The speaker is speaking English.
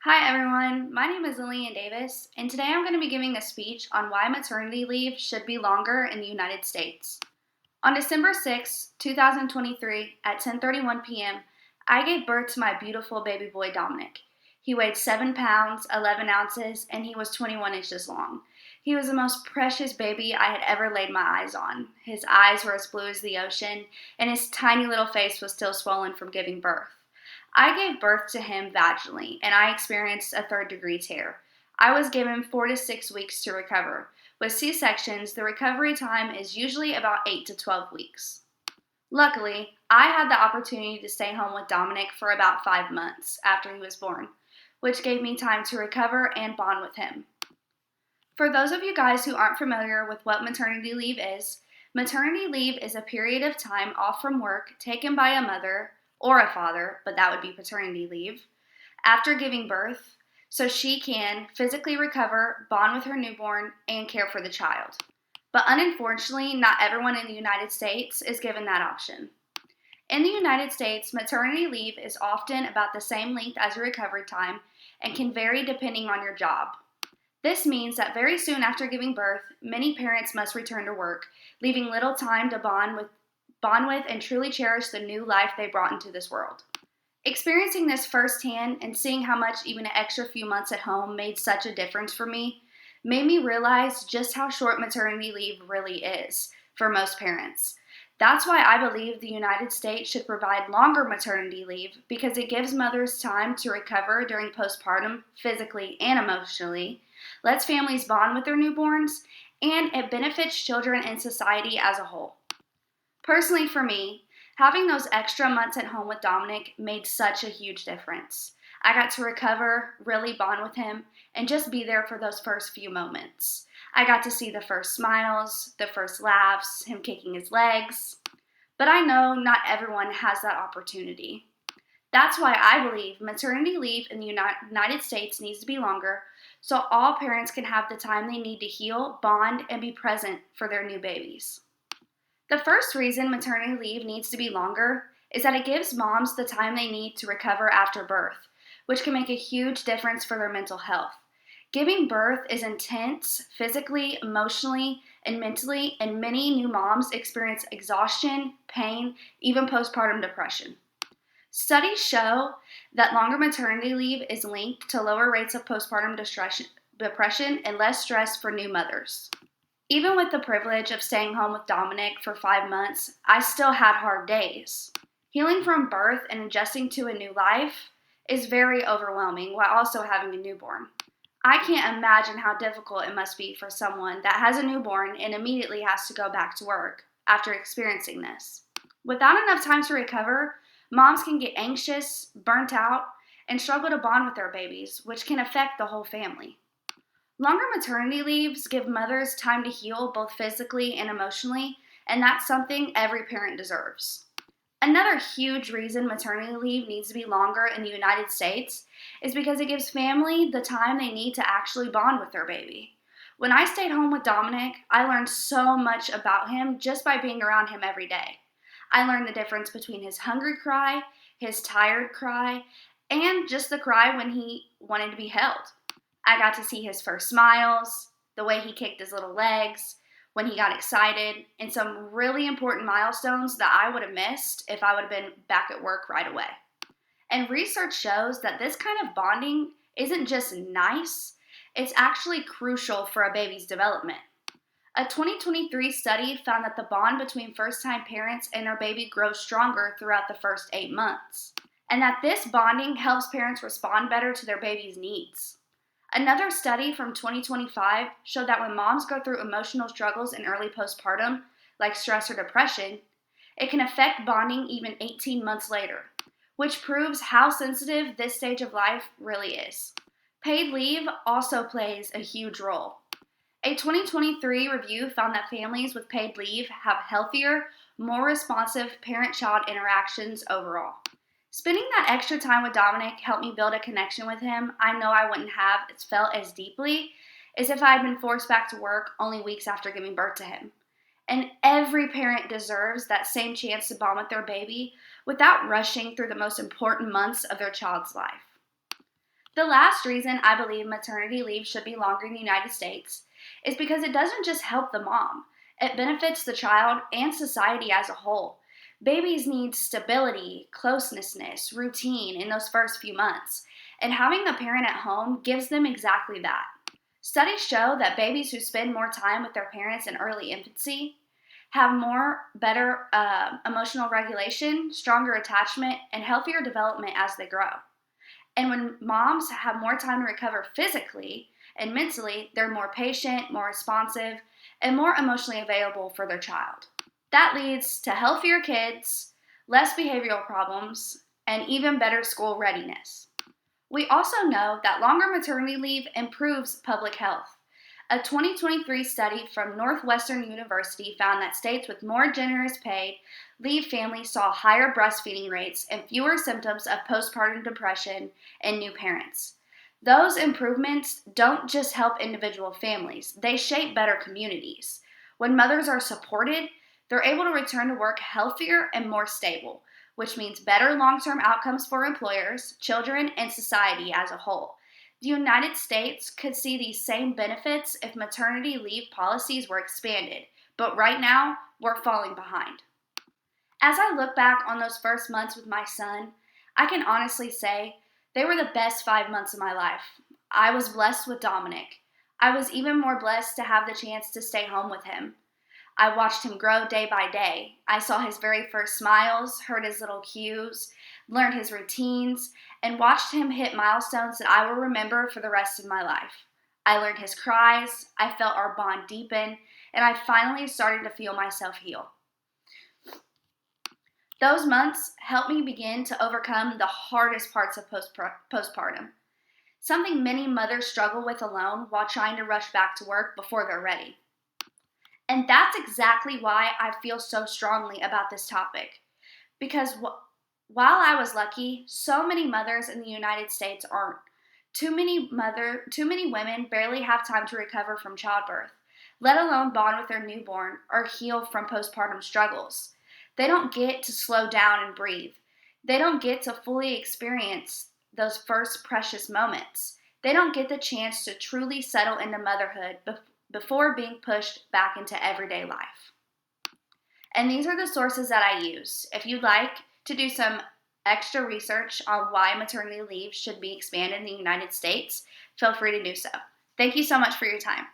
Hi everyone, my name is Lillian Davis, and today I'm going to be giving a speech on why maternity leave should be longer in the United States. On December 6, 2023, at 10:31 p.m., I gave birth to my beautiful baby boy Dominic. He weighed 7 pounds, 11 ounces, and he was 21 inches long. He was the most precious baby I had ever laid my eyes on. His eyes were as blue as the ocean, and his tiny little face was still swollen from giving birth. I gave birth to him vaginally, and I experienced a third-degree tear. I was given 4 to 6 weeks to recover. With C-sections, the recovery time is usually about 8 to 12 weeks. Luckily, I had the opportunity to stay home with Dominic for about 5 months after he was born, which gave me time to recover and bond with him. For those of you guys who aren't familiar with what maternity leave is, maternity leave is a period of time off from work taken by a mother or a father, but that would be paternity leave, after giving birth so she can physically recover, bond with her newborn, and care for the child. But unfortunately, not everyone in the United States is given that option. In the United States, maternity leave is often about the same length as your recovery time and can vary depending on your job. This means that very soon after giving birth, many parents must return to work, leaving little time to bond with and truly cherish the new life they brought into this world. Experiencing this firsthand and seeing how much even an extra few months at home made such a difference for me made me realize just how short maternity leave really is for most parents. That's why I believe the United States should provide longer maternity leave because it gives mothers time to recover during postpartum physically and emotionally, lets families bond with their newborns, and it benefits children and society as a whole. Personally, for me, having those extra months at home with Dominic made such a huge difference. I got to recover, really bond with him, and just be there for those first few moments. I got to see the first smiles, the first laughs, him kicking his legs. But I know not everyone has that opportunity. That's why I believe maternity leave in the United States needs to be longer so all parents can have the time they need to heal, bond, and be present for their new babies. The first reason maternity leave needs to be longer is that it gives moms the time they need to recover after birth, which can make a huge difference for their mental health. Giving birth is intense physically, emotionally, and mentally, and many new moms experience exhaustion, pain, even postpartum depression. Studies show that longer maternity leave is linked to lower rates of postpartum depression and less stress for new mothers. Even with the privilege of staying home with Dominic for 5 months, I still had hard days. Healing from birth and adjusting to a new life is very overwhelming while also having a newborn. I can't imagine how difficult it must be for someone that has a newborn and immediately has to go back to work after experiencing this. Without enough time to recover, moms can get anxious, burnt out, and struggle to bond with their babies, which can affect the whole family. Longer maternity leaves give mothers time to heal both physically and emotionally, and that's something every parent deserves. Another huge reason maternity leave needs to be longer in the United States is because it gives family the time they need to actually bond with their baby. When I stayed home with Dominic, I learned so much about him just by being around him every day. I learned the difference between his hungry cry, his tired cry, and just the cry when he wanted to be held. I got to see his first smiles, the way he kicked his little legs, when he got excited, and some really important milestones that I would have missed if I would have been back at work right away. And research shows that this kind of bonding isn't just nice, it's actually crucial for a baby's development. A 2023 study found that the bond between first-time parents and their baby grows stronger throughout the first 8 months, and that this bonding helps parents respond better to their baby's needs. Another study from 2025 showed that when moms go through emotional struggles in early postpartum, like stress or depression, it can affect bonding even 18 months later, which proves how sensitive this stage of life really is. Paid leave also plays a huge role. A 2023 review found that families with paid leave have healthier, more responsive parent-child interactions overall. Spending that extra time with Dominic helped me build a connection with him I know I wouldn't have felt as deeply as if I had been forced back to work only weeks after giving birth to him. And every parent deserves that same chance to bond with their baby without rushing through the most important months of their child's life. The last reason I believe maternity leave should be longer in the United States is because it doesn't just help the mom, it benefits the child and society as a whole. Babies need stability, closeness, routine in those first few months, and having a parent at home gives them exactly that. Studies show that babies who spend more time with their parents in early infancy have better emotional regulation, stronger attachment, and healthier development as they grow. And when moms have more time to recover physically and mentally, they're more patient, more responsive, and more emotionally available for their child. That leads to healthier kids, less behavioral problems, and even better school readiness. We also know that longer maternity leave improves public health. A 2023 study from Northwestern University found that states with more generous paid leave families saw higher breastfeeding rates and fewer symptoms of postpartum depression in new parents. Those improvements don't just help individual families, they shape better communities. When mothers are supported, they're able to return to work healthier and more stable, which means better long-term outcomes for employers, children, and society as a whole. The United States could see these same benefits if maternity leave policies were expanded, but right now, we're falling behind. As I look back on those first months with my son, I can honestly say they were the best 5 months of my life. I was blessed with Dominic. I was even more blessed to have the chance to stay home with him. I watched him grow day by day. I saw his very first smiles, heard his little cues, learned his routines, and watched him hit milestones that I will remember for the rest of my life. I learned his cries, I felt our bond deepen, and I finally started to feel myself heal. Those months helped me begin to overcome the hardest parts of postpartum, something many mothers struggle with alone while trying to rush back to work before they're ready. And that's exactly why I feel so strongly about this topic. Because while I was lucky, so many mothers in the United States aren't. Too many women barely have time to recover from childbirth, let alone bond with their newborn or heal from postpartum struggles. They don't get to slow down and breathe. They don't get to fully experience those first precious moments. They don't get the chance to truly settle into motherhood before being pushed back into everyday life. And these are the sources that I use. If you'd like to do some extra research on why maternity leave should be expanded in the United States, feel free to do so. Thank you so much for your time.